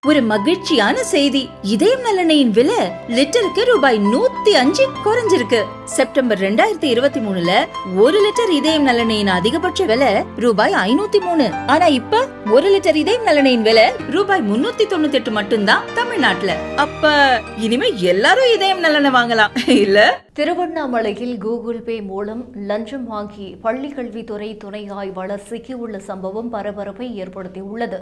ஒரு மகிழ்ச்சியான செய்தி. இதயம் நலனையின் விலை லிட்டருக்கு ரூபாய் 105 குறைஞ்சிருக்கு. செப்டம்பர் 2023ல 1 லிட்டர் இதயம் நலனையின் அதிகபட்ச விலை ரூபாய் 503. ஆனா இப்ப 1 லிட்டர் இதயம் நலனையின் விலை ரூபாய் 398 மட்டும்தான் தமிழ்நாட்டுல. அப்ப இனிமே எல்லாரும் இதயம் நலனை வாங்கலாம் இல்ல? திருவண்ணாமலையில் கூகுள் பே மூலம் லஞ்சம் வாங்கி பள்ளி கல்வித்துறை துணை ஆய்வாளர் சிக்கியுள்ள சம்பவம் பரபரப்பை ஏற்படுத்தியுள்ளது.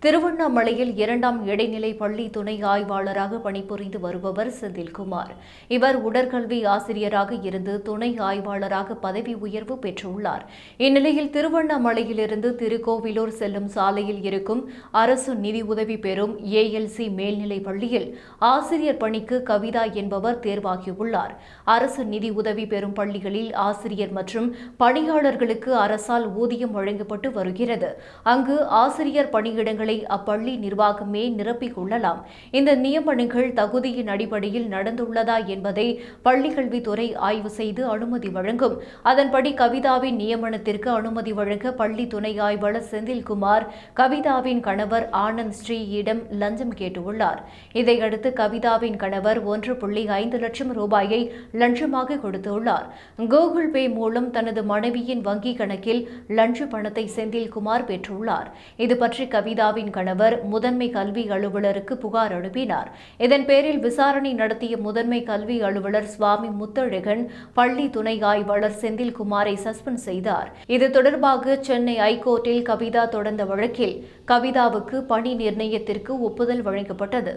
திருவண்ணாமலையில் 2ஆம் இடைநிலை பள்ளி துணை ஆய்வாளராக பணிபுரிந்து வருபவர் செந்தில்குமார். இவர் உடற்கல்வி ஆசிரியராக இருந்து துணை ஆய்வாளராக பதவி உயர்வு பெற்றுள்ளார். இந்நிலையில் திருவண்ணாமலையிலிருந்து திருக்கோவிலூர் செல்லும் சாலையில் இருக்கும் அரசு நிதி உதவி பெறும் ALC மேல்நிலை பள்ளியில் ஆசிரியர் பணிக்கு கவிதா என்பவர் தேர்வாகியுள்ளார். அரசு நிதி உதவி பெறும் பள்ளிகளில் ஆசிரியர் மற்றும் பணியாளர்களுக்கு அரசால் ஊதியம் வழங்கப்பட்டு வருகிறது. அங்கு ஆசிரியர் பணியிடங்களை அப்பள்ளி நிர்வாகமே நிரப்பிக் கொள்ளலாம். இந்த நியமனங்கள் தகுதியின் அடிப்படையில் நடந்துள்ளதா என்பதை பள்ளிக்கல்வித்துறை ஆய்வு செய்து அனுமதி வழங்கும். அதன்படி கவிதாவின் நியமனத்திற்கு அனுமதி வழங்க பள்ளி துணை ஆய்வாளர் செந்தில்குமார் கவிதாவின் கணவர் ஆனந்த் ஸ்ரீயிடம் லஞ்சம் கேட்டுள்ளார். இதையடுத்து கவிதாவின் கணவர் 1.5 லட்சம் ரூபாயை லஞ்சமாக கொடுத்துள்ளார். கூகுள் பே மூலம் தனது மனைவியின் வங்கிக் கணக்கில் லஞ்ச பணத்தை செந்தில்குமார் பெற்றுள்ளார். இது பற்றி கவிதாவின் கணவர் முதன்மை கல்வி அலுவலருக்கு புகார் அனுப்பினார். இதன் பேரில் விசாரணை நடத்திய முதன்மை கல்வி அலுவலர் சுவாமி முத்தழகன் பள்ளி துணை ஆய்வாளர் செந்தில்குமாரை சஸ்பெண்ட் செய்தார். இது தொடர்பாக சென்னை ஐகோர்ட்டில் கவிதா தொடர்ந்த வழக்கில் கவிதாவுக்கு பணி நிர்ணயத்திற்கு ஒப்புதல் வழங்கப்பட்டது.